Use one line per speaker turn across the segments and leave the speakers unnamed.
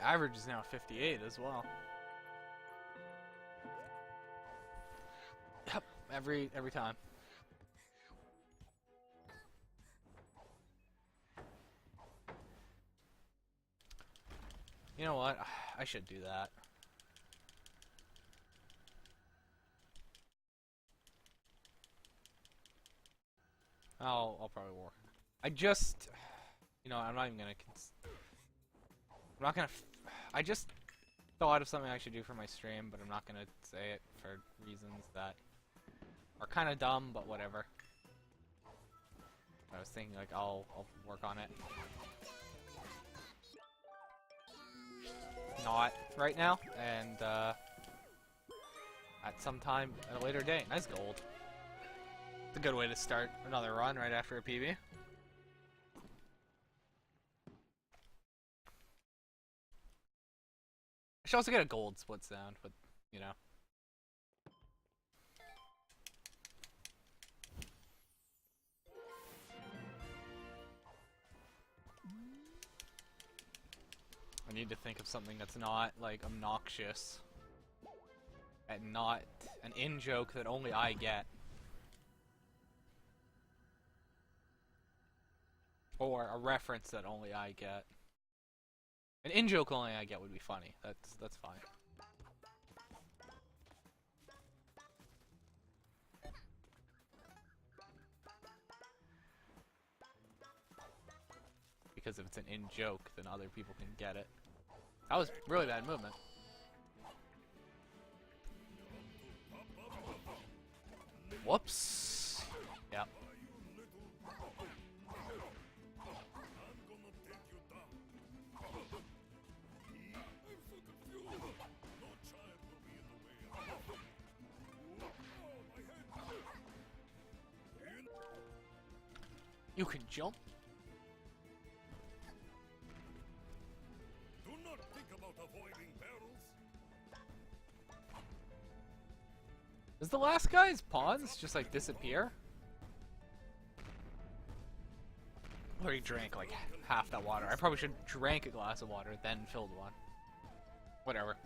My average is now 58 as well. Yep, every time. You know what? I should do that. I'll probably work. I just, you know, I'm not even gonna. I'm not gonna. I just thought of something I should do for my stream, but I'm not gonna say it for reasons that are kind of dumb, but whatever. I was thinking like I'll work on it. Not right now, and at some time at a later date. Nice gold. It's a good way to start another run right after a PB. I should also get a gold split sound, but you know. I need to think of something that's not like obnoxious and not an in-joke that only I get. Or a reference that only I get. An in-joke only I get would be funny. That's fine. Because if it's an in-joke, then other people can get it. That was really bad movement. Whoops. Yep. You can jump.
Do not think about avoiding barrels.
Does the last guy's pawns just like disappear? Or he drank like half that water. I probably should drank a glass of water, then filled one. Whatever.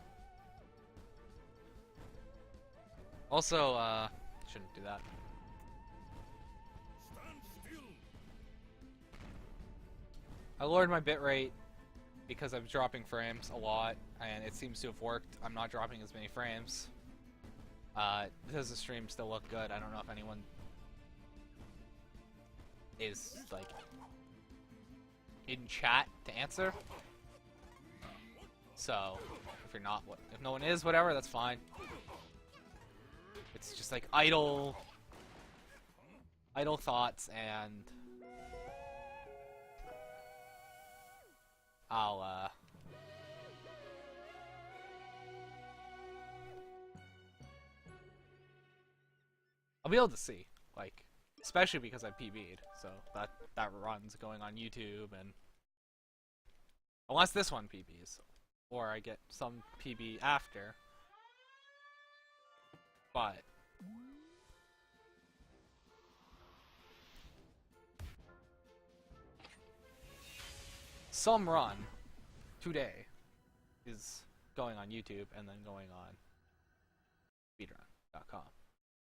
Also, shouldn't do that. I lowered my bitrate because I'm dropping frames a lot, and it seems to have worked. I'm not dropping as many frames. Does the stream still look good? I don't know if anyone is, like, in chat to answer. So, if you're not, if no one is, whatever, that's fine. It's just, like, idle thoughts, and I'll be able to see, like, especially because I PB'd, so that run's going on YouTube, and unless this one PBs, or I get some PB after, but some run today is going on YouTube and then going on speedrun.com.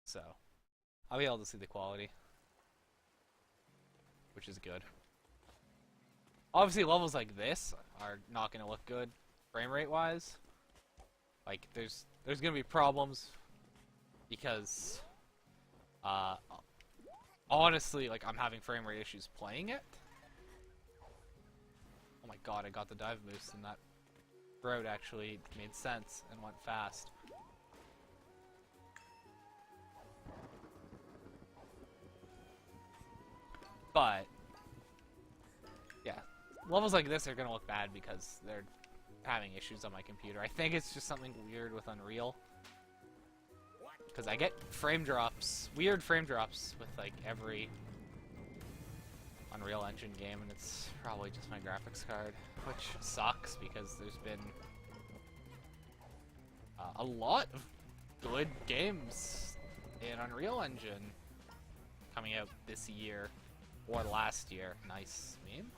So I'll be able to see the quality, which is good. Obviously levels like this are not going to look good frame rate wise. Like there's going to be problems because honestly, like, I'm having frame rate issues playing it. Oh my god, I got the dive boost, and that route actually made sense and went fast. But yeah, levels like this are gonna look bad because they're having issues on my computer. I think it's just something weird with Unreal, because I get frame drops, weird frame drops with like every Unreal Engine game, and it's probably just my graphics card, which sucks because there's been a lot of good games in Unreal Engine coming out this year or last year. Nice meme.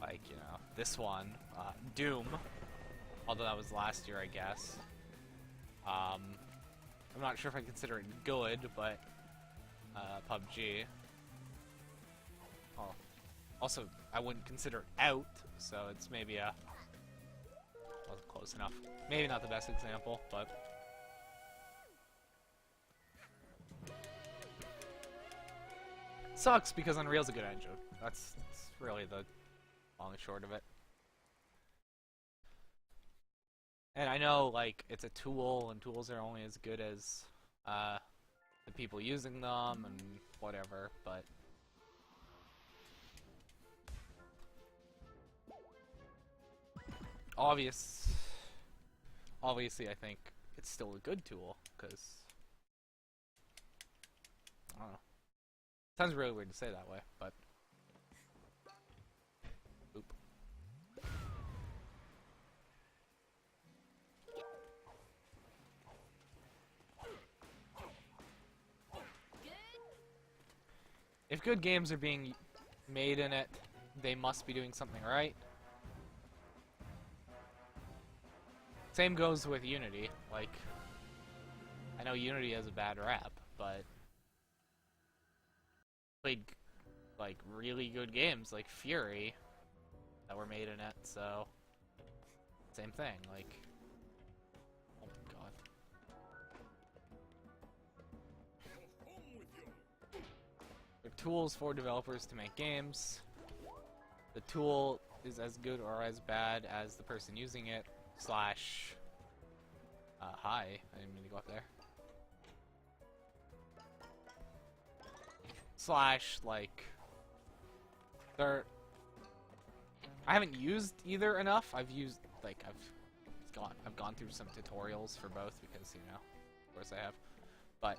like, you know, this one, Doom, although that was last year, I guess. I'm not sure if I consider it good, but PUBG. Oh, also, I wouldn't consider it out, so it's maybe a... wasn't close enough. Maybe not the best example, but... Sucks because Unreal's a good engine. That's really the long and short of it. And I know, like, it's a tool, and tools are only as good as the people using them and whatever, but... Obviously, I think it's still a good tool, because... I don't know. Sounds really weird to say that way, but... Oop. If good games are being made in it, they must be doing something right. Same goes with Unity. Like, I know Unity has a bad rap, but played like really good games like Fury that were made in it, so same thing. Like, oh my god. There are tools for developers to make games. The tool is as good or as bad as the person using it. Slash... hi. I didn't mean to go up there. Slash, like... I haven't used either enough. I've used, like, I've gone through some tutorials for both because, you know, of course I have. But...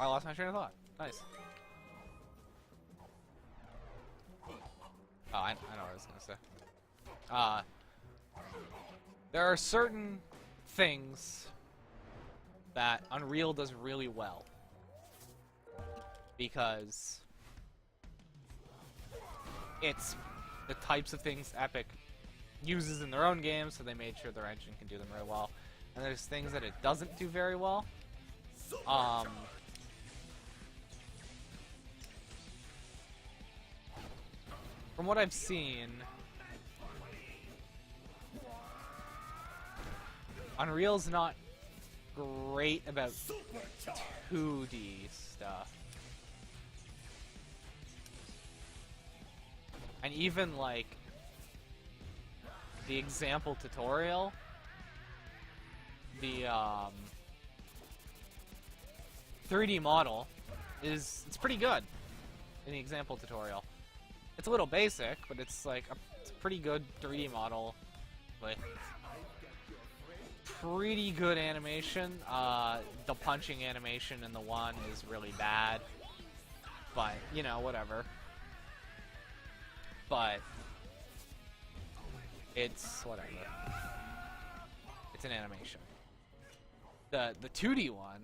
I lost my train of thought. Nice. Oh, I know what I was gonna say. There are certain things that Unreal does really well. Because it's the types of things Epic uses in their own games, so they made sure their engine can do them really well. And there's things that it doesn't do very well. From what I've seen, Unreal's not great about 2D stuff. And even, like, the example tutorial, the 3D model it's pretty good in the example tutorial. It's a little basic, but it's like it's a pretty good 3D model with pretty good animation. The punching animation in the one is really bad, but you know, whatever. But it's whatever. It's an animation. The 2D one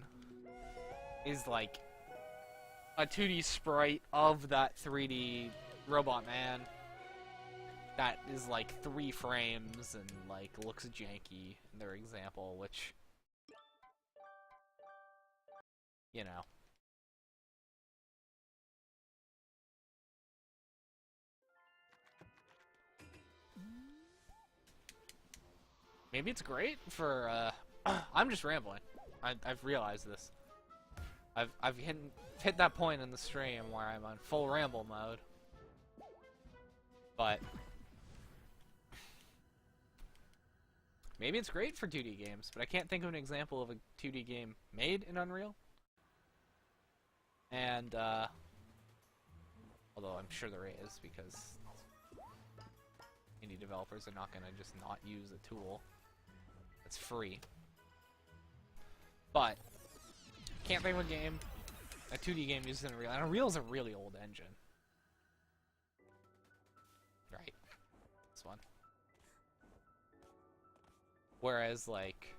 is like a 2D sprite of that 3D robot man that is like 3 frames and like looks janky in their example, which, you know. Maybe it's great for I'm just rambling. I've realized this. I've hit that point in the stream where I'm on full ramble mode. But maybe it's great for 2D games, but I can't think of an example of a 2D game made in Unreal. And although I'm sure there is, because indie developers are not gonna just not use a tool that's free. But can't think of a game, a 2D game used in Unreal. And Unreal's a really old engine. Right. This one. Whereas, like,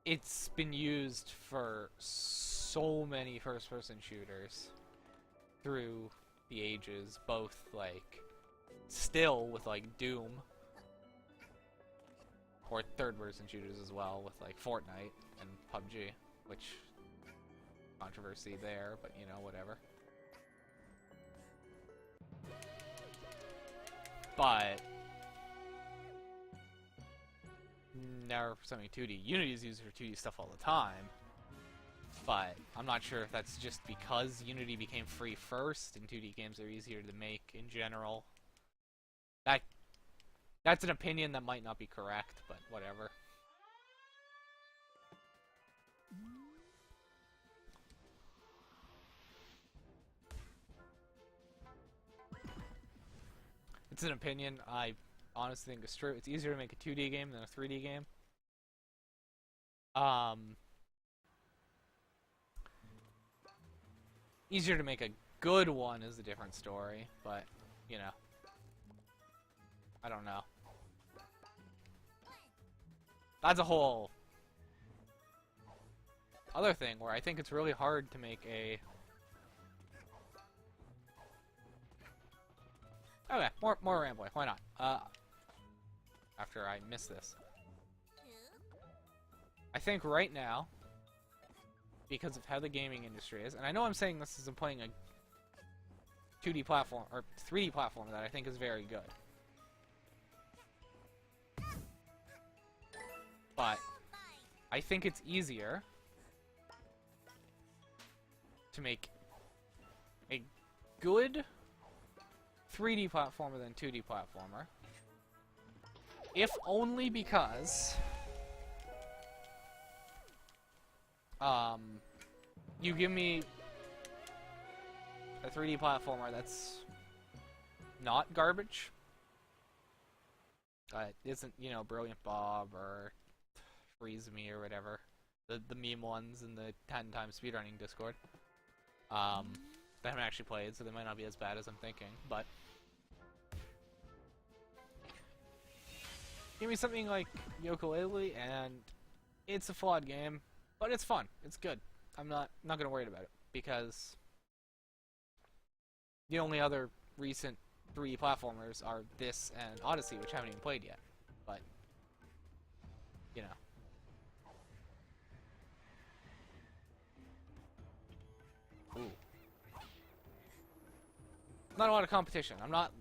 it's been used for so many first-person shooters through the ages, both, like, still with, like, Doom, or third-person shooters as well, with, like, Fortnite and PUBG, which, controversy there, but, you know, whatever. But never for something 2D. Unity is used for 2D stuff all the time, but I'm not sure if that's just because Unity became free first and 2D games are easier to make in general. That's an opinion that might not be correct, but whatever. It's an opinion. I honestly think it's true. It's easier to make a 2D game than a 3D game. Easier to make a good one is a different story, but, you know. I don't know. That's a whole other thing where I think it's really hard to make a... Okay, more rambling. Why not? After I miss this. I think right now, because of how the gaming industry is, and I know I'm saying this as I'm playing a 2D platform, or 3D platform that I think is very good. But I think it's easier to make a good 3D platformer than 2D platformer. If only because you give me a 3D platformer that's not garbage. Isn't, you know, Brilliant Bob or Freeze Me or whatever. The meme ones in the 10 times speedrunning Discord. That I haven't actually played, so they might not be as bad as I'm thinking, but give me something like Yooka-Laylee, and it's a flawed game, but it's fun. It's good. I'm not gonna worry about it, because the only other recent 3D platformers are this and Odyssey, which I haven't even played yet. But, you know. Ooh. Not a lot of competition. I'm not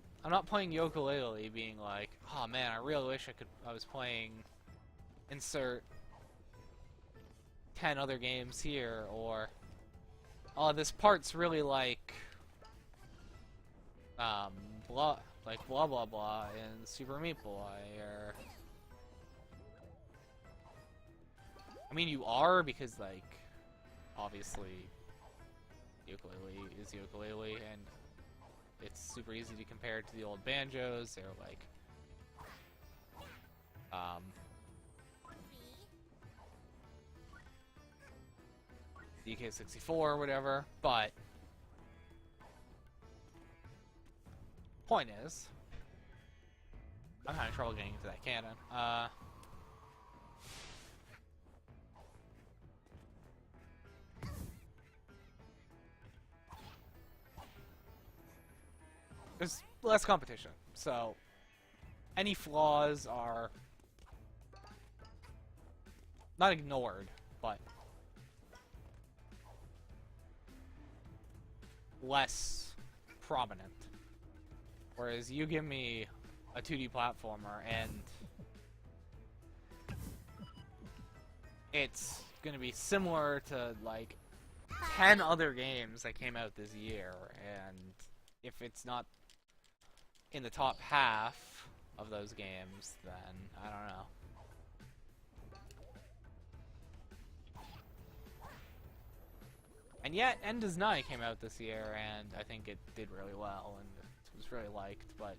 playing Yooka-Laylee being like, oh man, I really wish I was playing insert 10 other games here, or oh, this part's really like blah blah blah in Super Meat Boy, or I mean, you are, because like obviously Yooka-Laylee is Yooka-Laylee, and it's super easy to compare it to the old banjos. They're like DK64 or whatever, but point is, I'm having trouble getting into that cannon. There's less competition, so any flaws are not ignored, but less prominent. Whereas you give me a 2D platformer and it's gonna be similar to like 10 other games that came out this year, and if it's not in the top half of those games, then I don't know. And yet, End is Nigh came out this year, and I think it did really well, and it was really liked, but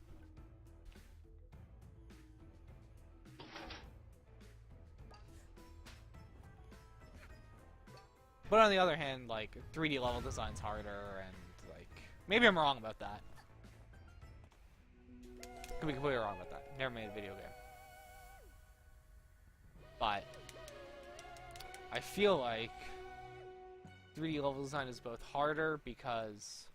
on the other hand, like, 3D level design's harder, and, like, maybe I'm wrong about that. Could be completely wrong about that. Never made a video game. But I feel like 3D level design is both harder because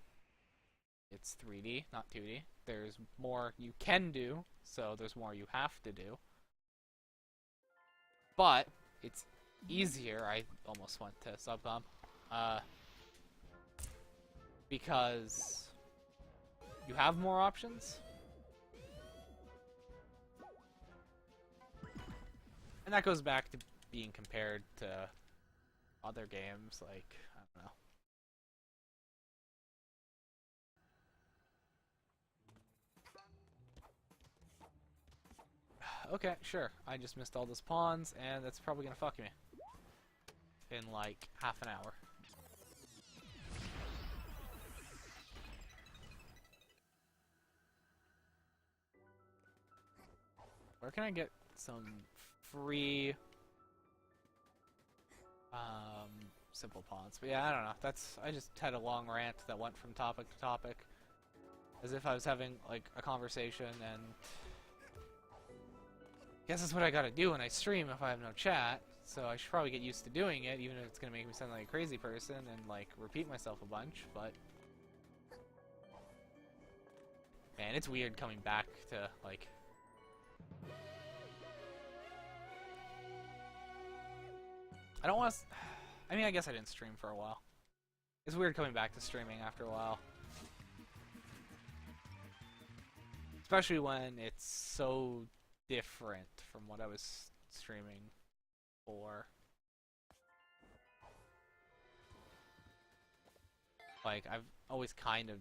it's 3D, not 2D. There's more you can do, so there's more you have to do. But it's easier. I almost went to subcom. Because you have more options. And that goes back to being compared to other games, like, I don't know. Okay, sure. I just missed all those pawns, and that's probably gonna fuck me in like half an hour. Where can I get some free simple pawns? But yeah, I don't know. I just had a long rant that went from topic to topic as if I was having like a conversation, and I guess that's what I gotta do when I stream if I have no chat. So I should probably get used to doing it, even if it's gonna make me sound like a crazy person and like repeat myself a bunch, but man, it's weird coming back to like I don't want to. I mean, I guess I didn't stream for a while. It's weird coming back to streaming after a while. Especially when it's so different from what I was streaming for. Like, I've always kind of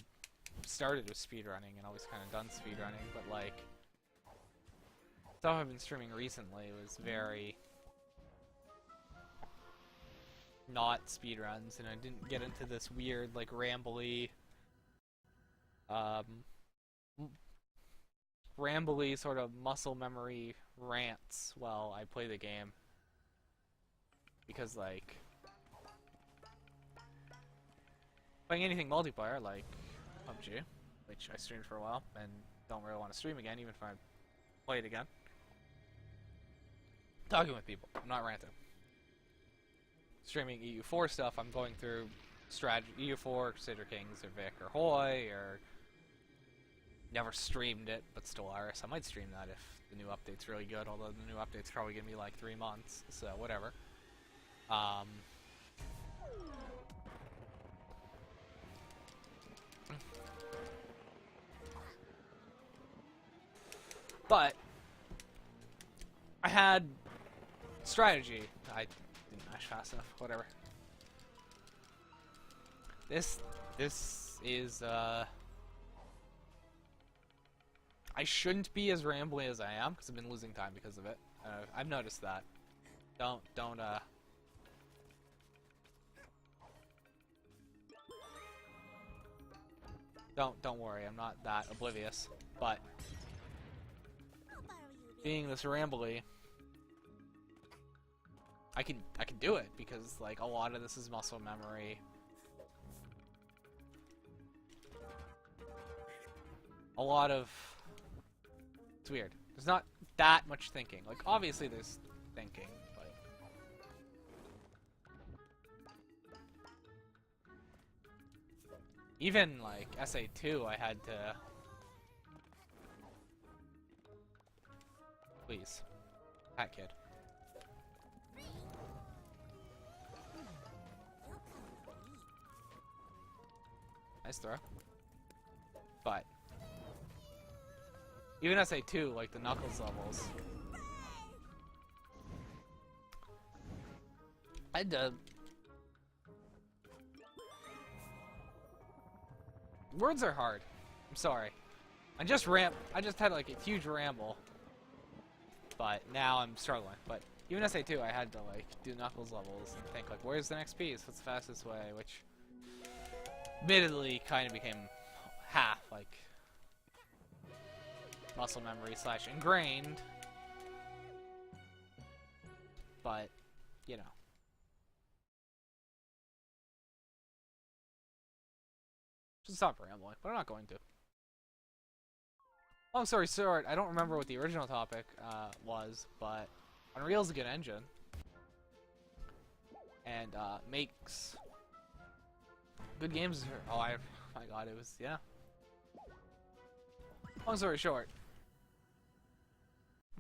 started with speedrunning and always kind of done speedrunning, but like, stuff I've been streaming recently was very not speedruns, and I didn't get into this weird, like, rambly sort of muscle memory rants while I play the game. Because, like, playing anything multiplayer, like PUBG, which I streamed for a while, and don't really want to stream again, even if I play it again. Talking with people, I'm not ranting. Streaming EU4 stuff, I'm going through strategy, EU4, Crusader Kings, or Vic, or Hoy, or never streamed it, but Stellaris. I might stream that if the new update's really good, although the new update's probably gonna be like 3 months, so whatever. But I had strategy. I didn't mash fast enough. Whatever. This is I shouldn't be as rambly as I am because I've been losing time because of it. I've noticed that. Don't worry. I'm not that oblivious, but being this rambly, I can do it because like a lot of this is muscle memory. A lot of it's weird. There's not that much thinking. Like obviously there's thinking, but even like SA2 I had to please. That kid. Nice throw. But even SA2, like the Knuckles levels, I had to. Words are hard. I'm sorry. I just had like a huge ramble. But now I'm struggling. But even SA2, I had to like do Knuckles levels and think like, where's the next piece? What's the fastest way? Which, admittedly, kind of became half like muscle memory / ingrained. But you know, just stop rambling. But I'm not going to. Long story short, I don't remember what the original topic was, but Unreal's a good engine. and makes good games. Oh my god, it was, yeah. Long story short,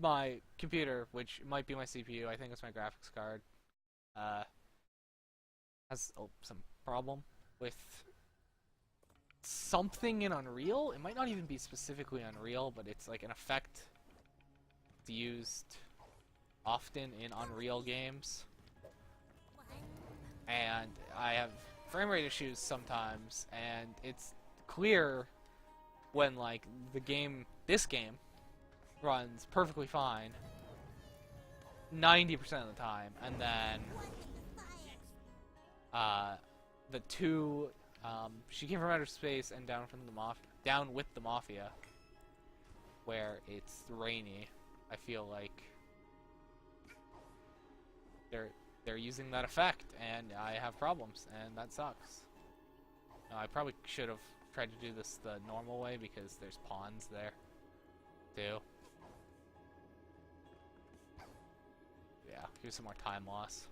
my computer, which might be my CPU, I think it's my graphics card, has some problem with something in Unreal. It might not even be specifically Unreal, but it's like an effect it's used often in Unreal games. And I have frame rate issues sometimes, and it's clear when like this game runs perfectly fine 90% of the time, and then the two She Came from Outer Space and Down with the Mafia, where it's rainy, I feel like they're using that effect, and I have problems, and that sucks. I probably should have tried to do this the normal way because there's pawns there too. Yeah, here's some more time loss.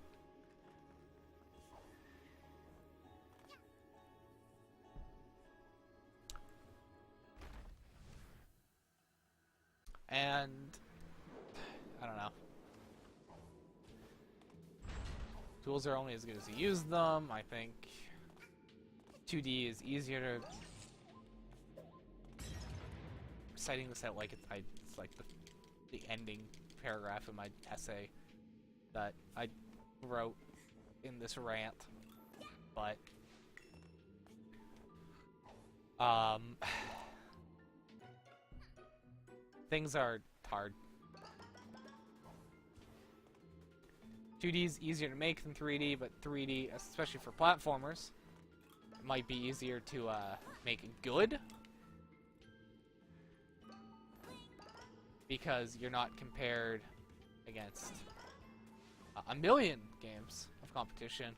And I don't know. Tools are only as good as you use them. I think 2D is easier to... Citing this out like it's like the ending paragraph of my essay that I wrote in this rant, but things are hard. 2D is easier to make than 3D, but 3D, especially for platformers, might be easier to make good, because you're not compared against a million games of competition,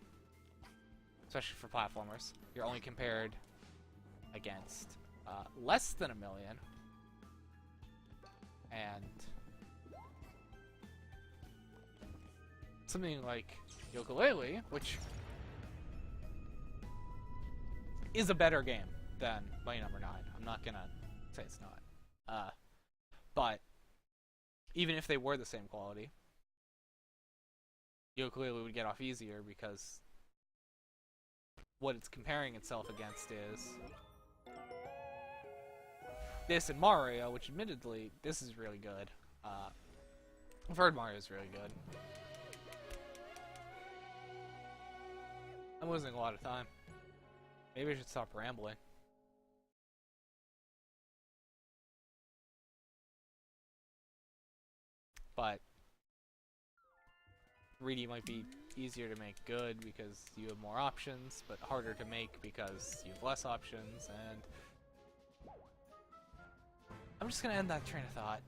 especially for platformers. You're only compared against less than a million, and something like Yooka-Laylee, which is a better game than Mighty Number 9. I'm not gonna say it's not. But even if they were the same quality, Yooka-Laylee would get off easier because what it's comparing itself against is this and Mario, which admittedly, this is really good. I've heard Mario's really good. I'm losing a lot of time. Maybe I should stop rambling. But 3D might be easier to make good because you have more options, but harder to make because you have less options, and I'm just gonna end that train of thought.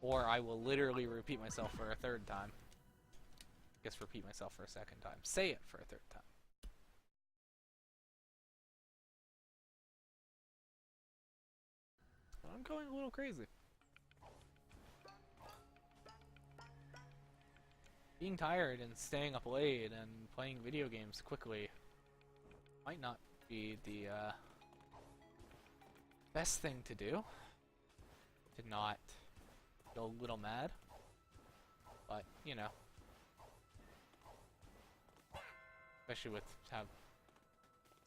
Or I will literally repeat myself for a third time. I guess repeat myself for a second time. Say it for a third time. I'm going a little crazy. Being tired and staying up late and playing video games quickly might not be the best thing to do. To not feel a little mad. But, you know. Especially with how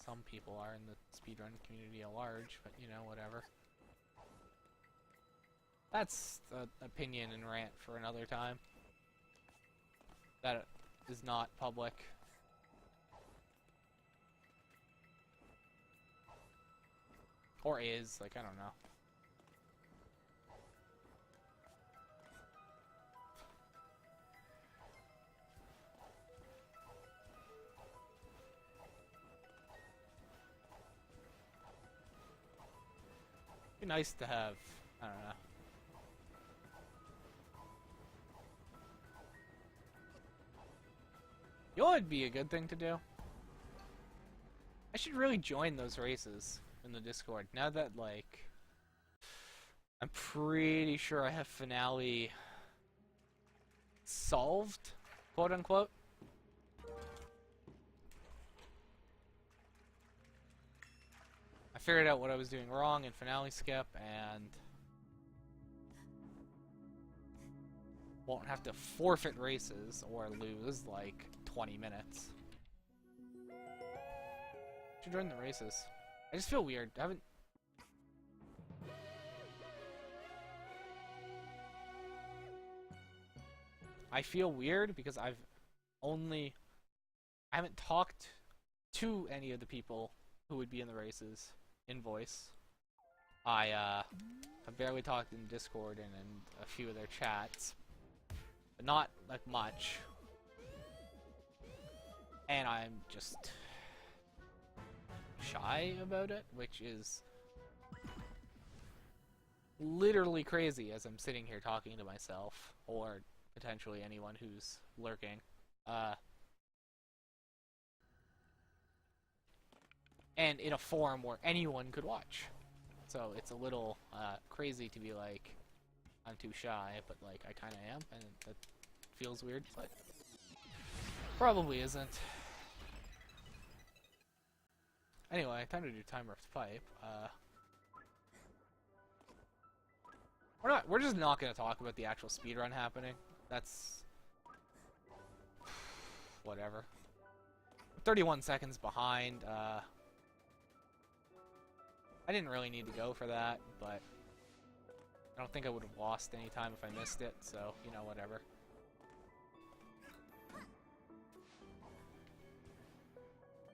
some people are in the speedrun community at large, but you know, whatever. That's an opinion and rant for another time. That is not public. Or is, like, I don't know. Be nice to have, I don't know. You know what would be a good thing to do? I should really join those races in the Discord. Now that, like, I'm pretty sure I have finale solved, quote unquote. I figured out what I was doing wrong in Finale Skip, and won't have to forfeit races or lose like 20 minutes. Should join the races. I just feel weird. I haven't. I feel weird because I haven't talked to any of the people who would be in the races in voice. I have barely talked in Discord and in a few of their chats, but not like much. And I'm just shy about it, which is literally crazy as I'm sitting here talking to myself, or potentially anyone who's lurking. And in a forum where anyone could watch. So it's a little crazy to be like, I'm too shy, but like I kind of am, and that feels weird, but probably isn't. Anyway, time to do Timer of the Pipe. We're just not gonna talk about the actual speedrun happening. That's whatever. 31 seconds behind. I didn't really need to go for that, but I don't think I would have lost any time if I missed it, so, you know, whatever.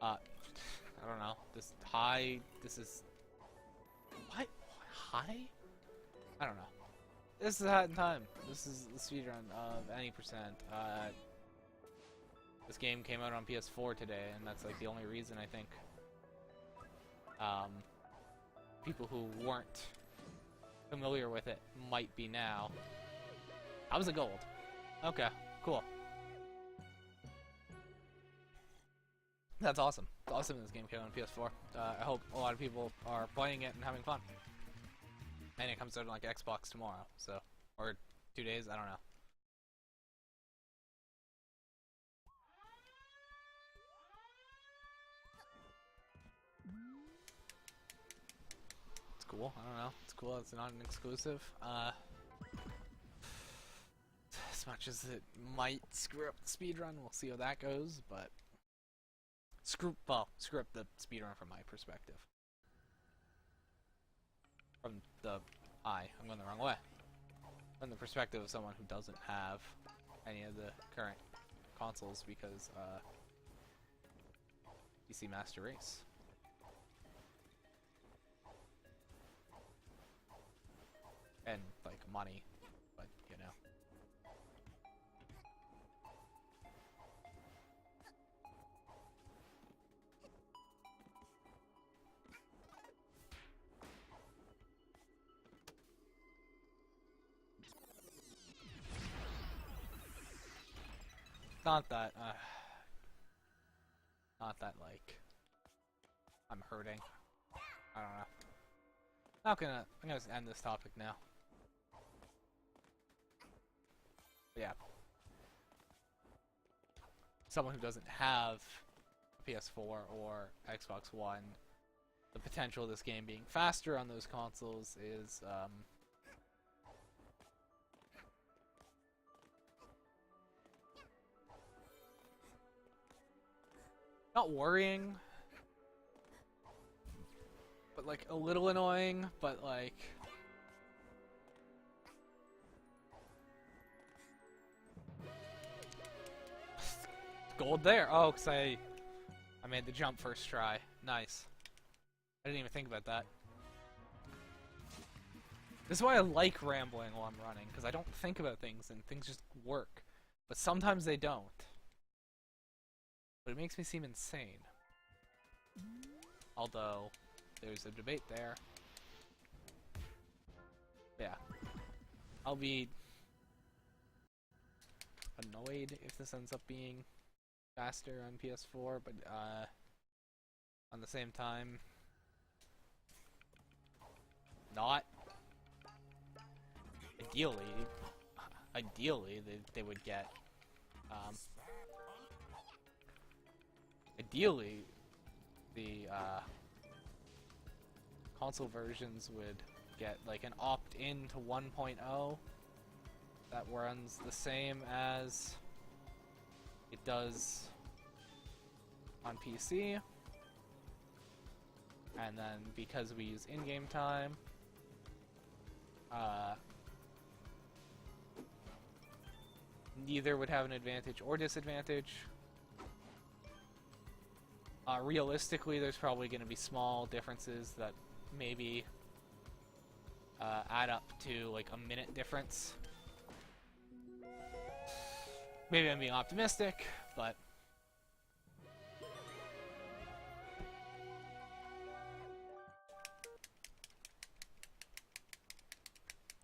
I don't know. This is... What? High? I don't know. This is Hat in Time. This is the speedrun of any percent. This game came out on PS4 today, and that's like the only reason I think people who weren't familiar with it might be now. How was it gold? Okay, cool. That's awesome. It's awesome this game came out on PS4. I hope a lot of people are playing it and having fun. And it comes out on like Xbox tomorrow, so, or 2 days, I don't know. It's cool. I don't know. It's cool. It's not an exclusive. As much as it might screw up the speedrun, we'll see how that goes. But screw up the speedrun from my perspective. I'm going the wrong way. From the perspective of someone who doesn't have any of the current consoles because PC Master Race. And, like, money, but, you know. Not that, like, I'm hurting. I don't know. I'm gonna end this topic now. Yeah. Someone who doesn't have a PS4 or Xbox One, the potential of this game being faster on those consoles is, not worrying, but like a little annoying, but like gold there. Oh, because I made the jump first try. Nice. I didn't even think about that. This is why I like rambling while I'm running, because I don't think about things and things just work. But sometimes they don't. But it makes me seem insane. Although, there's a debate there. Yeah. I'll be annoyed if this ends up being faster on PS4, but on the same time, not. Ideally, they would get, ideally, the console versions would get like an opt-in to 1.0 that runs the same as it does on PC. And then because we use in-game time, neither would have an advantage or disadvantage. Realistically, there's probably going to be small differences that maybe add up to like a minute difference. Maybe I'm being optimistic, but I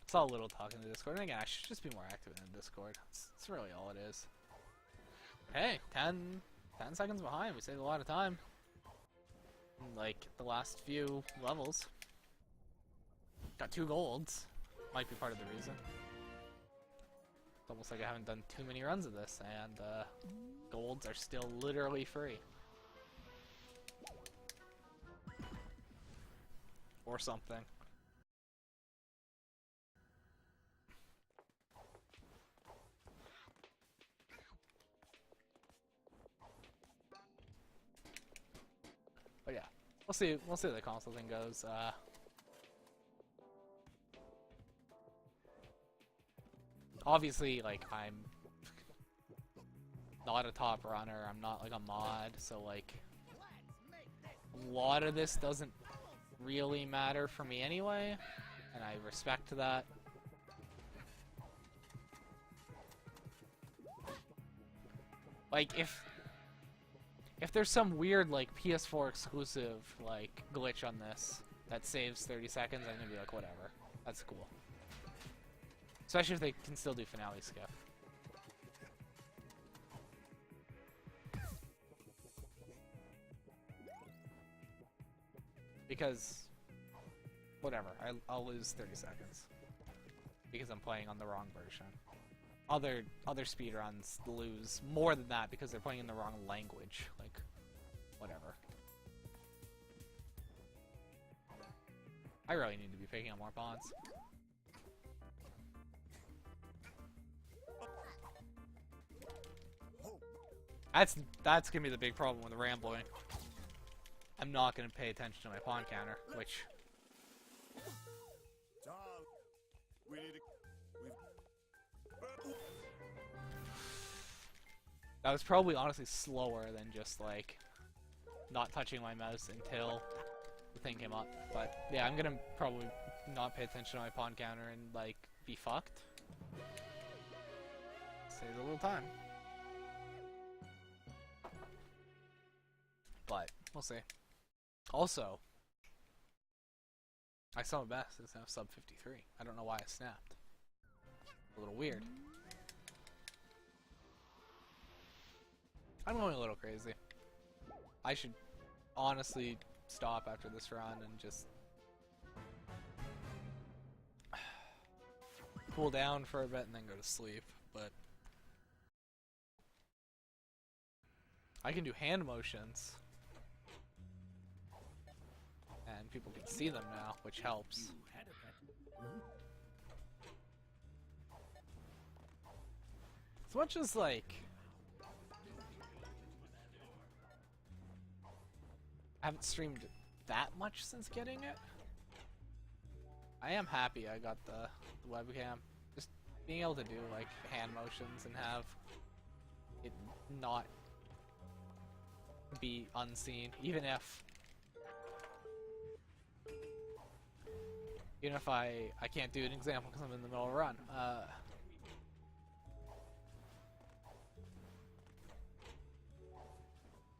saw a little talk in the Discord, and again, I should just be more active in the Discord. That's really all it is. Hey, 10 seconds behind. We saved a lot of time. In, like, the last few levels. Got 2 golds. Might be part of the reason. It's almost like I haven't done too many runs of this, and golds are still literally free. Or something. But yeah, we'll see how the console thing goes. Obviously, like, I'm not a top runner, I'm not like a mod, so like a lot of this doesn't really matter for me anyway, and I respect that. Like, if there's some weird, like, PS4 exclusive, like, glitch on this that saves 30 seconds, I'm gonna be like, whatever. That's cool. Especially if they can still do finale skip. Because, whatever, I'll lose 30 seconds. Because I'm playing on the wrong version. Other speedruns lose more than that because they're playing in the wrong language. Like, whatever. I really need to be picking up more pawns. That's gonna be the big problem with rambling. I'm not gonna pay attention to my pawn counter, which
We need to...
that was probably honestly slower than just like not touching my mouse until the thing came up. But yeah, I'm gonna probably not pay attention to my pawn counter and like be fucked. Saves a little time. But we'll see. Also, I saw my best is now sub 53. I don't know why I snapped. A little weird. I'm going a little crazy. I should honestly stop after this run and just cool down for a bit and then go to sleep, but I can do hand motions and people can see them now, which helps. As much as like I haven't streamed that much since getting it, I am happy I got the webcam. Just being able to do like hand motions and have it not be unseen, even if I can't do an example because I'm in the middle of a run.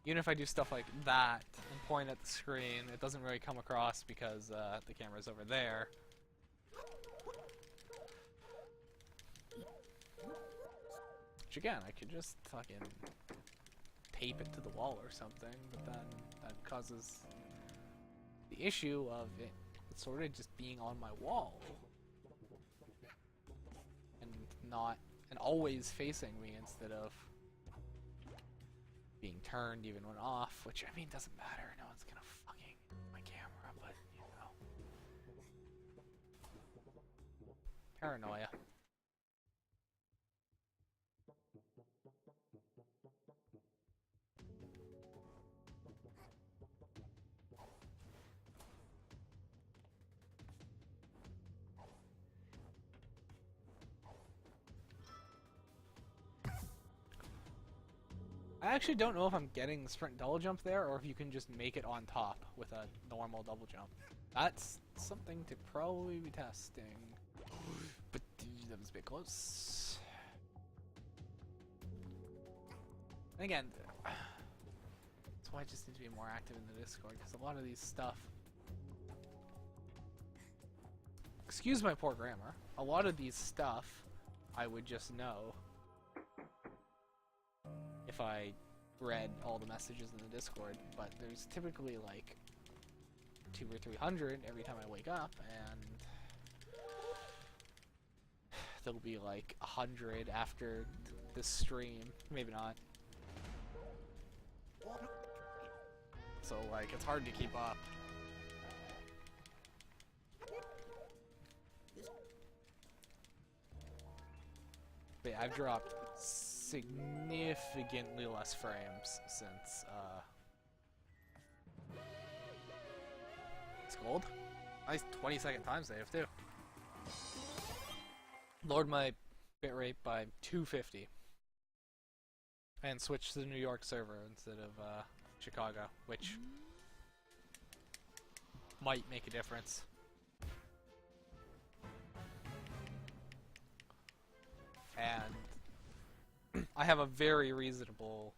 Even if I do stuff like that and point at the screen, it doesn't really come across because the camera's over there. Which again, I could just fucking tape it to the wall or something, but then that causes the issue of it sort of just being on my wall and always facing me instead of being turned even when off, which I mean doesn't matter. No one's gonna fucking my camera, but you know. Paranoia. I actually don't know if I'm getting sprint double jump there or if you can just make it on top with a normal double jump. That's something to probably be testing. But that was a bit close. And again, that's why I just need to be more active in the Discord, because a lot of these stuff... Excuse my poor grammar. A lot of these stuff I would just know if I read all the messages in the Discord, but there's typically like 200 or 300 every time I wake up, and there'll be like 100 after the stream. Maybe not. So like it's hard to keep up. But yeah, I've dropped significantly less frames since it's gold. Nice 20-second time save too. Lowered my bitrate by 250 and switched to the New York server instead of Chicago, which might make a difference. And I have a very reasonable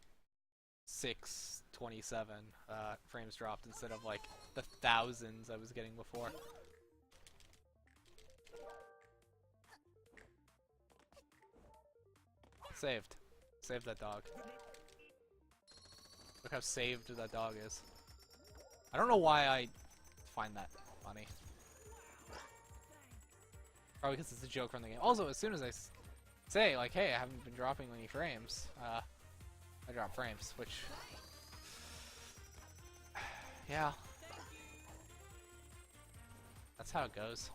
627 frames dropped instead of like the thousands I was getting before. Saved. Saved that dog. Look how saved that dog is. I don't know why I find that funny. Probably because it's a joke from the game. Also, as soon as I say, like, hey, I haven't been dropping any frames, I drop frames, which... yeah. That's how it goes.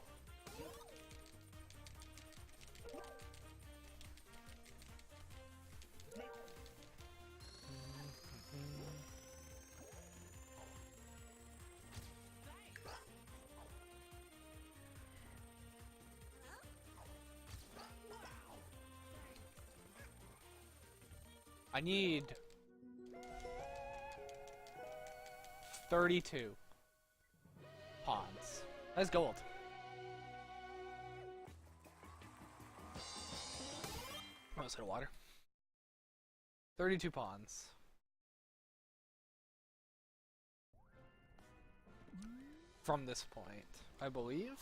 I need 32 pawns. That's gold. Oh, let's hit water. 32 pawns. From this point, I believe.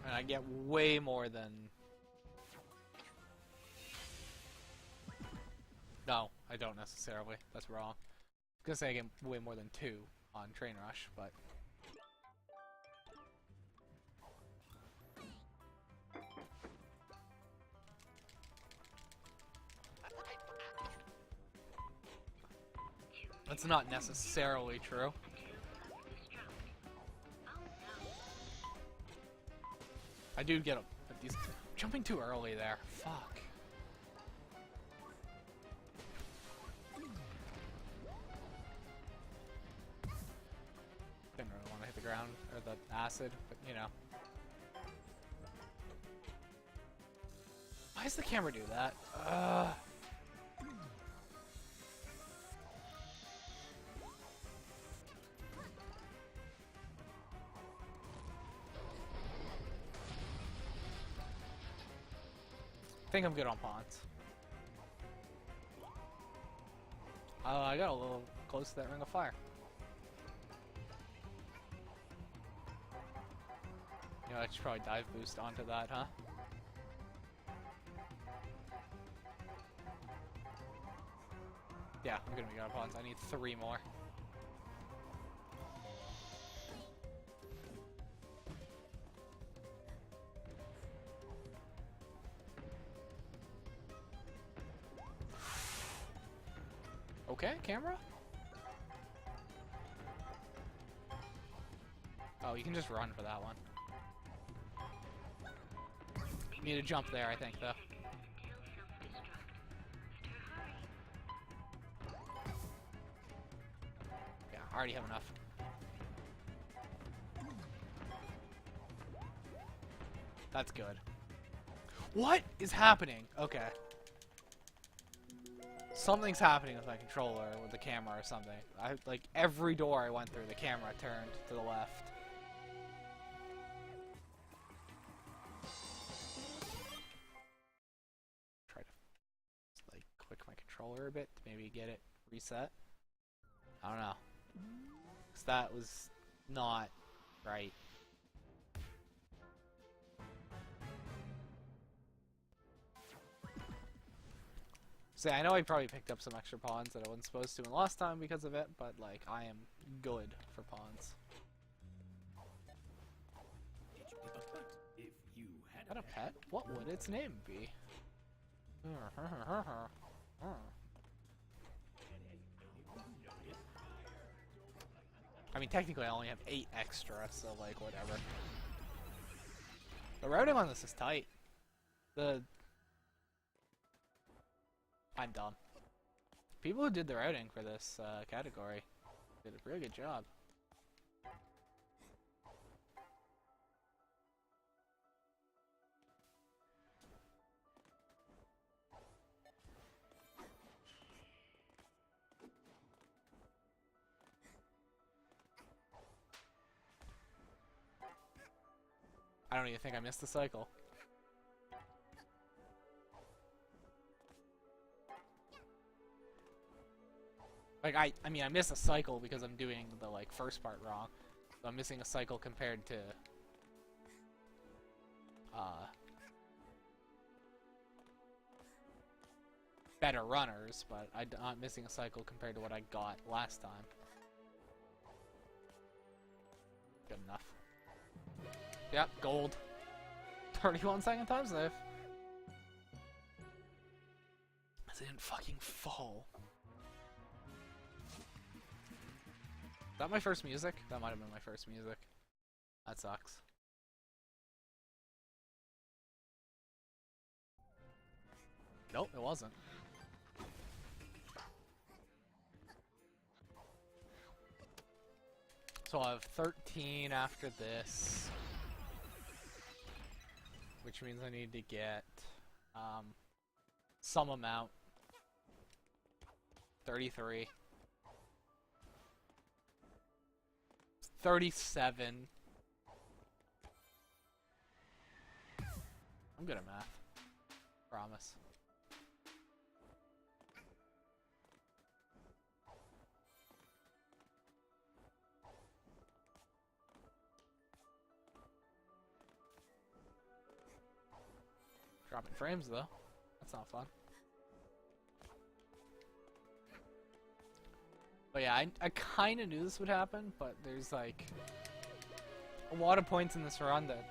And I get way more than... No, I don't necessarily. That's wrong. I was gonna say I get way more than 2 on Train Rush, but... that's not necessarily true. I do get these jumping too early there. Fuck. Didn't really want to hit the ground or the acid, but you know. Why does the camera do that? I think I'm good on pawns. I got a little close to that ring of fire. You know, I should probably dive boost onto that, huh? Yeah, I'm gonna be good on pawns. I need 3 more. okay, camera? Oh, you can just run for that one. You need to jump there, I think, though. Yeah, I already have enough. That's good. What is happening? Okay. Something's happening with my controller, or with the camera or something. Like, every door I went through, the camera turned to the left. Try to, like, click my controller a bit to maybe get it reset. I don't know. 'Cause that was not right. See, I know I probably picked up some extra pawns that I wasn't supposed to in last time because of it, but, like, I am good for pawns. Is that a pet? What would its name be? I mean, technically I only have 8 extra, so, like, whatever. The routing on this is tight. I'm dumb. People who did the routing for this category did a really good job. I don't even think I missed the cycle. Like, I mean, I missed a cycle because I'm doing the, like, first part wrong. So I'm missing a cycle compared to, better runners, but I'm not missing a cycle compared to what I got last time. Good enough. Yep, gold. 31-second time save. I didn't fucking fall. Is that my first music? That might have been my first music. That sucks. Nope, it wasn't. So I'll have 13 after this. Which means I need to get some amount. 33. 37. I'm good at math. Promise. Dropping frames though. That's not fun. But yeah, I kind of knew this would happen, but there's like a lot of points in this run that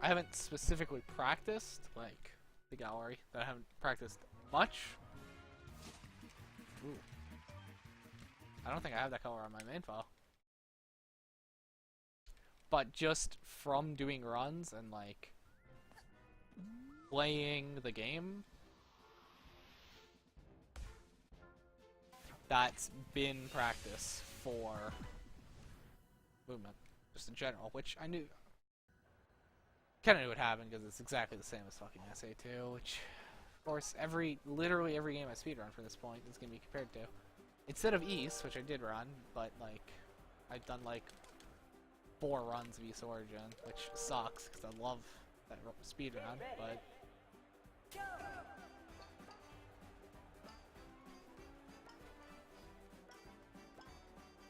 I haven't specifically practiced, like the gallery, that I haven't practiced much. Ooh. I don't think I have that color on my main file. But just from doing runs and like playing the game, that's been practice for movement, just in general, which I knew, kind of knew would happen because it's exactly the same as fucking SA2, which, of course, literally every game I speedrun for this point is going to be compared to. Instead of East, which I did run, but, like, I've done, like, 4 runs of East Origin, which sucks because I love that speedrun, but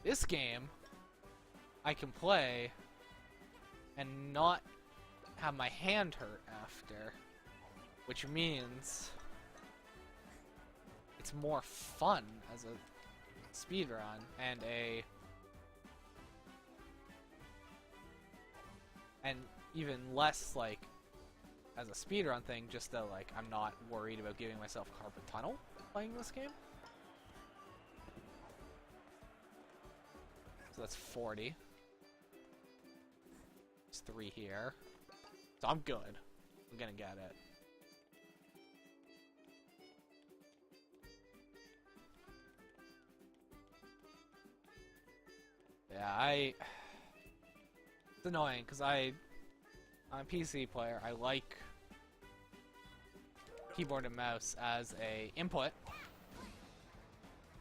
this game, I can play and not have my hand hurt after, which means it's more fun as a speedrun and even less like as a speedrun thing, just that like I'm not worried about giving myself carpal tunnel playing this game. So that's 40. There's 3 here. So I'm good. I'm gonna get it. Yeah, it's annoying because I'm a PC player. I like keyboard and mouse as a input,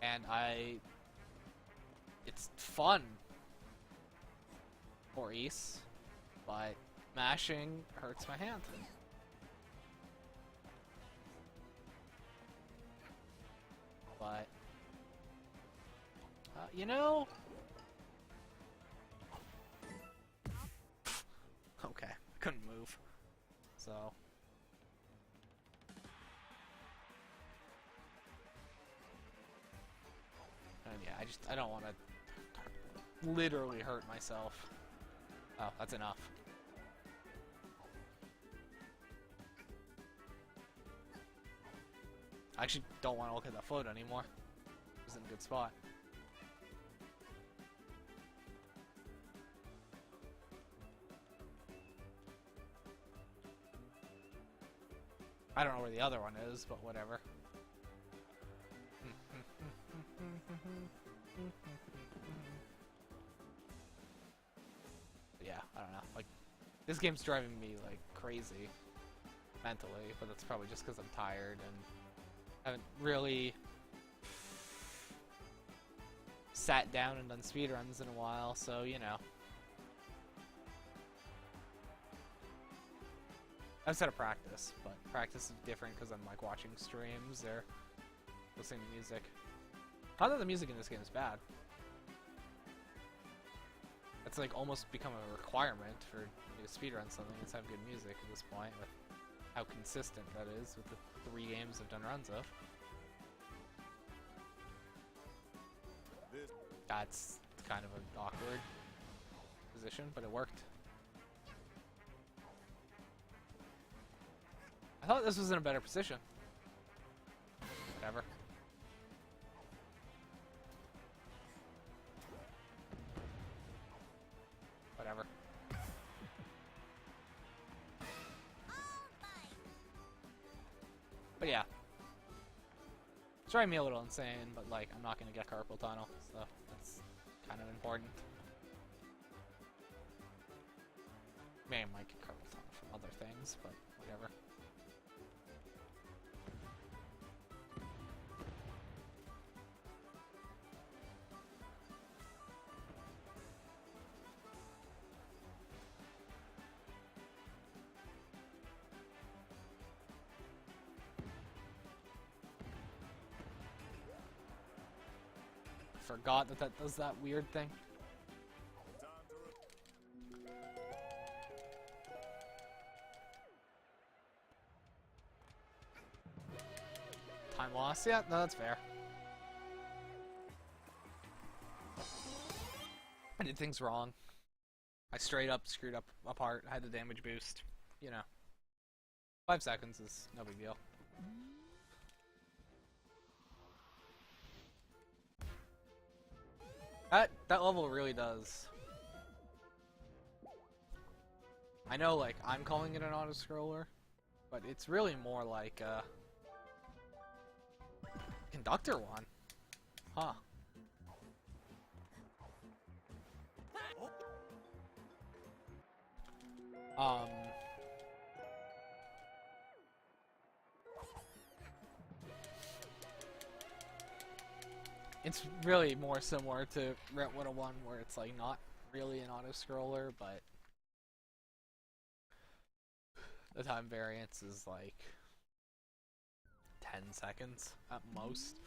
and it's fun for East, but mashing hurts my hand. But you know. Okay, couldn't move. So. And yeah, I don't want to literally hurt myself. Oh, that's enough. I actually don't want to look at that float anymore. It was in a good spot. I don't know where the other one is, but whatever. Yeah, I don't know. Like, this game's driving me like crazy mentally, but that's probably just because I'm tired and haven't really sat down and done speedruns in a while, so you know. Outside of practice, but practice is different because I'm like watching streams or listening to music. Not that the music in this game is bad. It's like almost become a requirement for me to speedrun something. Let's have good music at this point with how consistent that is with the 3 games I've done runs of. That's kind of an awkward position, but it worked. I thought this was in a better position. Whatever. Whatever. But yeah. It's driving me a little insane, but like, I'm not gonna get carpal tunnel, so that's kind of important. Maybe I might get carpal tunnel from other things, but whatever. Forgot that does that weird thing. Time loss? Yeah, no, that's fair. I did things wrong. I straight up screwed up a part, had the damage boost. You know. 5 seconds is no big deal. That level really does. I know, like, I'm calling it an auto-scroller, but it's really more like a conductor one. Huh. It's really more similar to Route 101, where it's like not really an auto-scroller, but the time variance is like 10 seconds at most.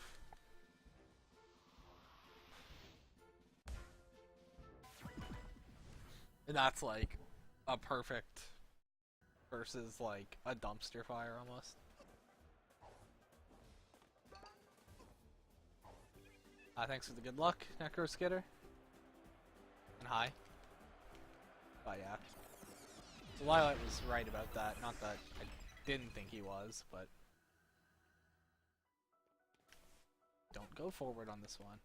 And that's like a perfect versus like a dumpster fire almost. Thanks for the good luck, Necro Skidder. And hi. But yeah. So Lilac was right about that. Not that I didn't think he was, but don't go forward on this one.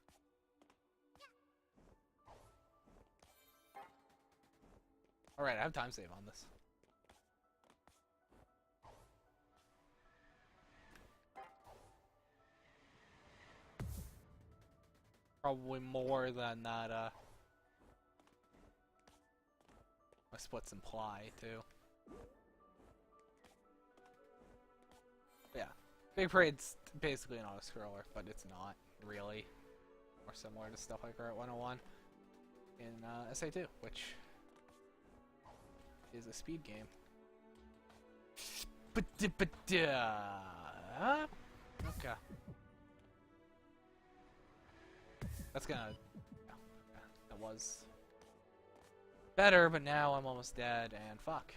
Alright, I have time save on this. Probably more than that, my splits imply, too. Yeah. Big Parade's basically an auto-scroller, but it's not, really. More similar to stuff like Art 101 in SA2, which is a speed game. Okay. That's gonna... Yeah, that was better, but now I'm almost dead, and fuck.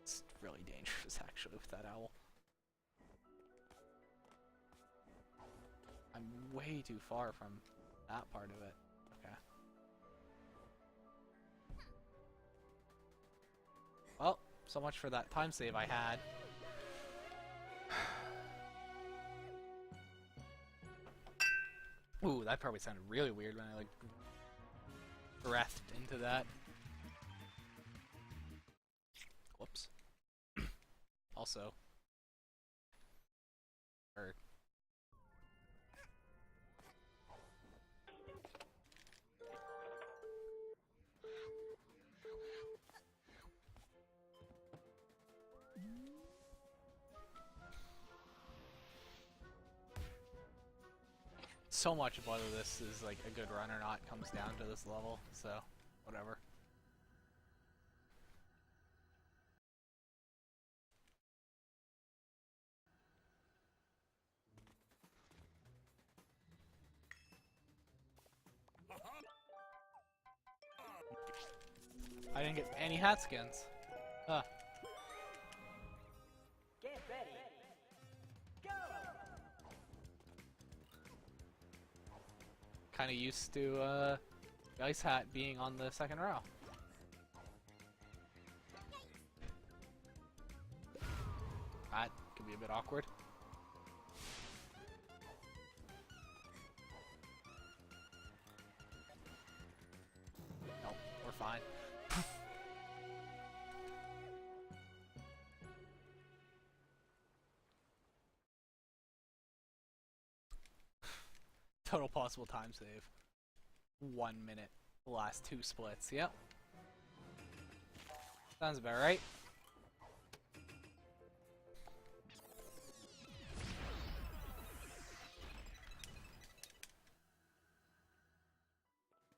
It's really dangerous, actually, with that owl. I'm way too far from that part of it. Okay. Well, so much for that time save I had. Ooh, that probably sounded really weird when I, like, breathed into that. Whoops. Also. So much of whether this is like a good run or not comes down to this level, so whatever. I didn't get any hat skins. Huh.
Get ready. Go!
Kind of used to the ice hat being on the second row. That could be a bit awkward. Nope, we're fine. Total possible time save. 1 minute. The last 2 splits. Yep. Sounds about right.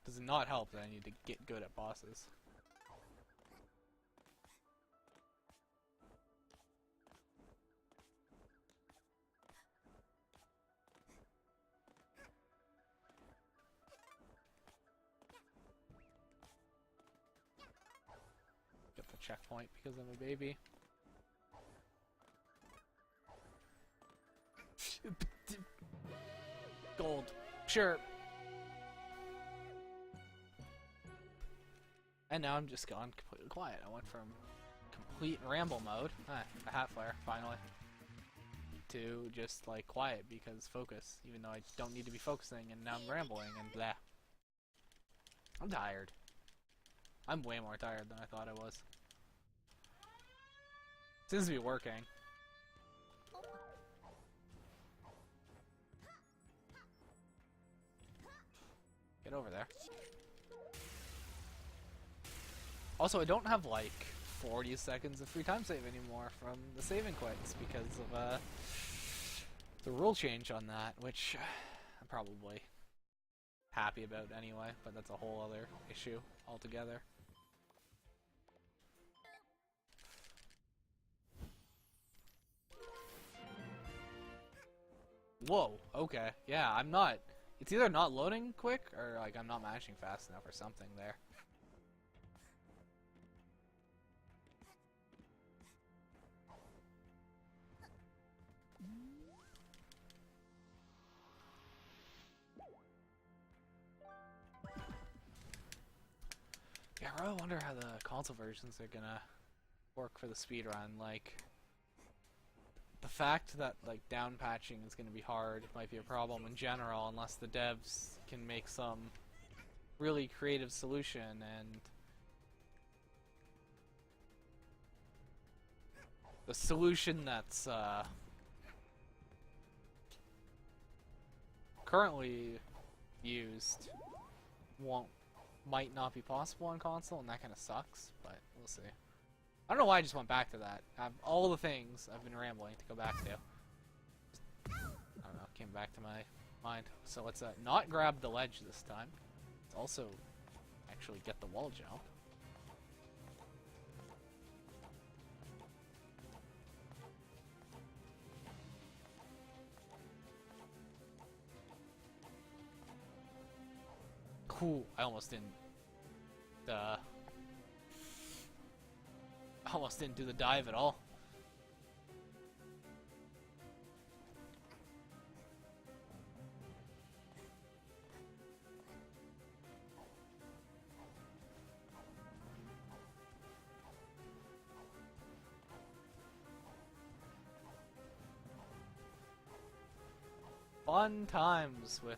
Does not help that I need to get good at bosses. Get the checkpoint because I'm a baby. Gold. Sure. And now I'm just gone completely quiet. I went from complete ramble mode, a hat flare, finally, to just like quiet because focus, even though I don't need to be focusing, and now I'm rambling and blah. I'm tired. I'm way more tired than I thought I was. Seems to be working. Get over there. Also, I don't have like 40 seconds of free time save anymore from the saving quits because of the rule change on that, which I'm probably happy about anyway, but that's a whole other issue altogether. Whoa, okay. Yeah, I'm not... It's either not loading quick, or like I'm not mashing fast enough or something there. Yeah, I really wonder how the console versions are gonna work for the speedrun. Like, the fact that like down patching is going to be hard might be a problem in general unless the devs can make some really creative solution. And the solution that's currently used might not be possible on console, and that kind of sucks, but we'll see. I don't know why I just went back to that. All the things I've been rambling to go back to. I don't know, came back to my mind. So let's not grab the ledge this time. Let's also actually get the wall jump. Cool. I almost didn't do the dive at all. Fun times with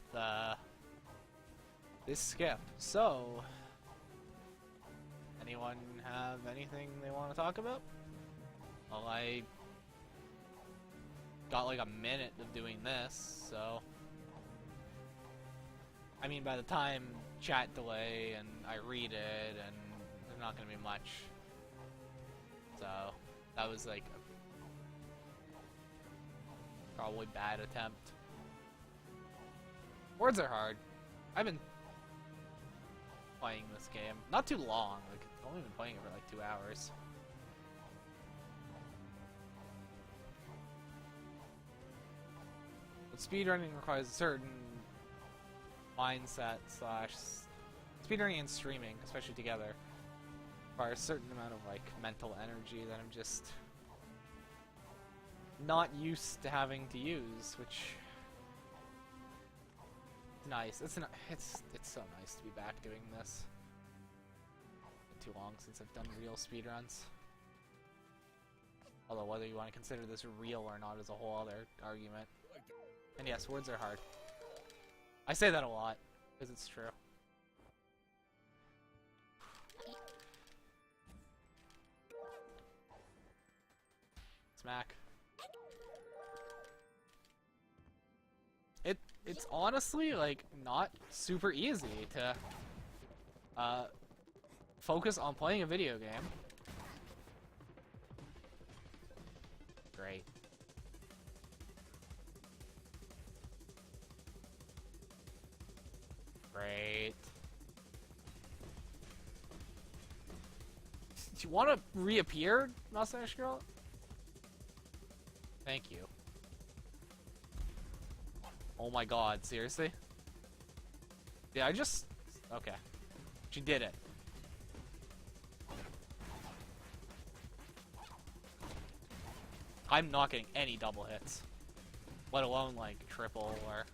this skip. So, anyone have anything they want to talk about? Well, I got like a minute of doing this, so I mean by the time chat delay and I read it, and there's not gonna be much. So that was like a probably bad attempt. Words are hard. I've been playing this game not too long, like I've only been playing it for like 2 hours. But speedrunning requires a certain mindset slash speedrunning and streaming, especially together, requires a certain amount of like mental energy that I'm just not used to having to use, which is nice. It's so nice to be back doing this. It's been too long since I've done real speedruns. Although whether you want to consider this real or not is a whole other argument. And yes, words are hard. I say that a lot, because it's true. Smack. It's honestly, like, not super easy to focus on playing a video game. Great. Great. Do you want to reappear, Mustache Girl? Thank you. Oh my god, seriously? Yeah, I just... Okay. She did it. I'm not getting any double hits. Let alone, like, triple or...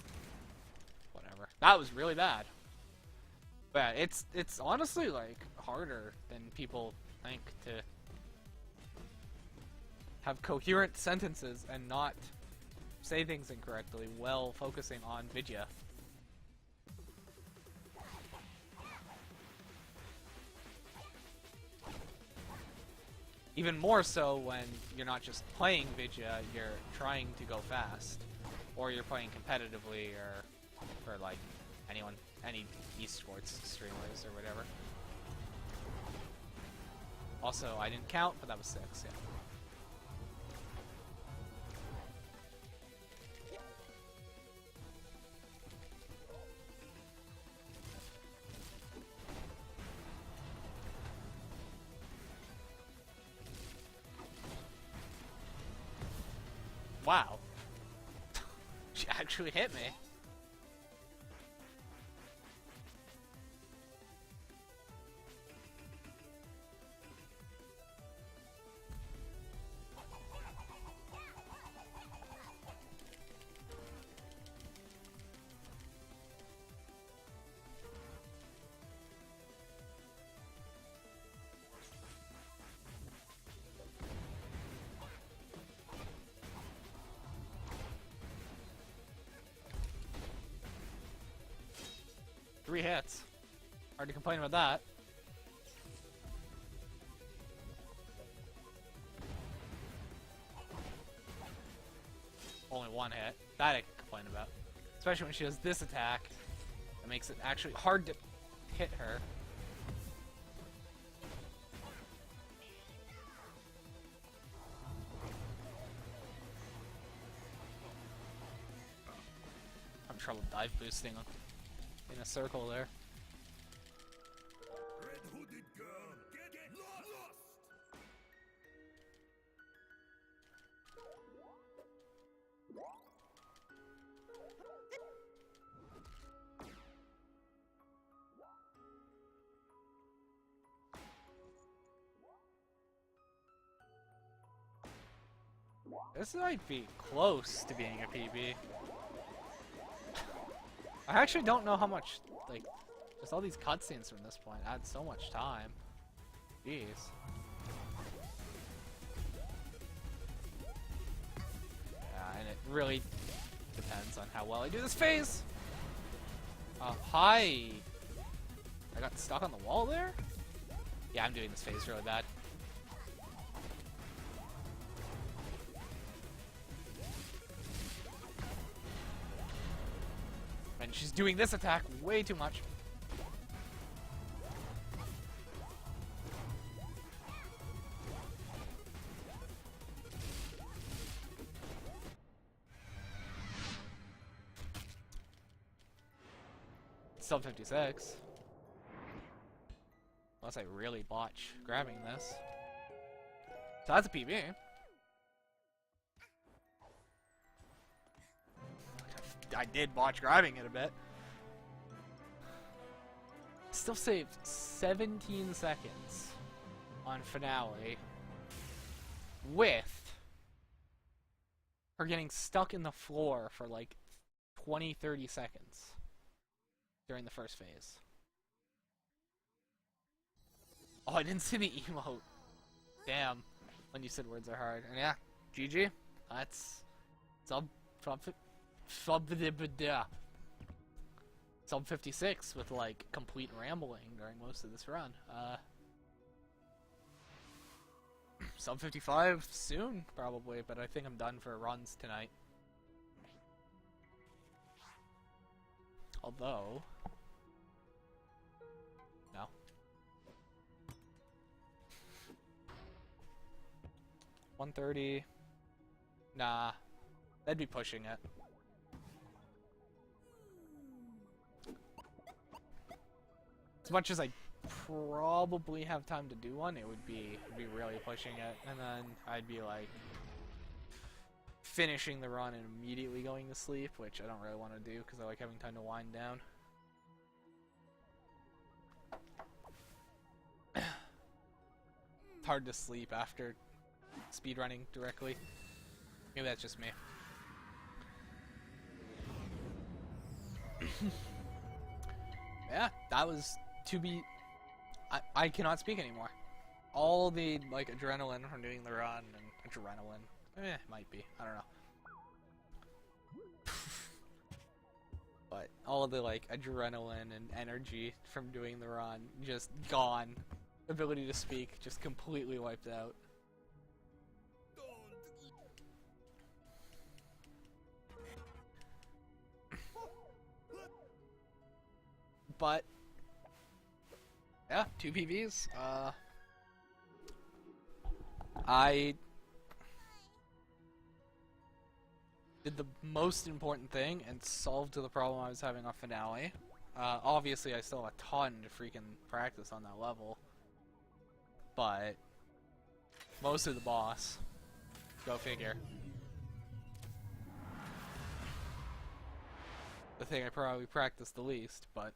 whatever. That was really bad. But yeah, it's honestly, like, harder than people think to have coherent sentences and not say things incorrectly while focusing on Vidya. Even more so when you're not just playing Vidya, you're trying to go fast. Or you're playing competitively, or like any esports streamers or whatever. Also, I didn't count, but that was 6, yeah. Wow. She actually hit me. 3 hits. Hard to complain about that. Only 1 hit. That I can complain about. Especially when she does this attack. That makes it actually hard to hit her. I'm trouble dive boosting in a circle there.
Red hooded girl, get lost!
This might be close to being a PB. I actually don't know how much, like, just all these cutscenes from this point add so much time. Jeez. Yeah, and it really depends on how well I do this phase. Hi. I got stuck on the wall there? Yeah, I'm doing this phase really bad. And she's doing this attack way too much. Still 56. Unless I really botch grabbing this. So that's a PB. I did botch grabbing it a bit. Still saved 17 seconds on finale with her getting stuck in the floor for like 20-30 seconds during the first phase. Oh, I didn't see the emote. Damn. When you said words are hard. And yeah, GG. That's sub 56 with like complete rambling during most of this run. Sub 55 soon, probably, but I think I'm done for runs tonight. Although, no. 130. Nah, that'd be pushing it. As much as I probably have time to do one, it would be really pushing it, and then I'd be like finishing the run and immediately going to sleep, which I don't really want to do because I like having time to wind down. It's hard to sleep after speedrunning directly. Maybe that's just me. Yeah, that was to be. I cannot speak anymore. All the like adrenaline from doing the run and adrenaline, might be. I don't know. But all of the like adrenaline and energy from doing the run just gone. Ability to speak just completely wiped out. But yeah, 2 PVs. I did the most important thing and solved the problem I was having on finale. Obviously, I still have a ton to freaking practice on that level, but most of the boss. Go figure. The thing I probably practiced the least, but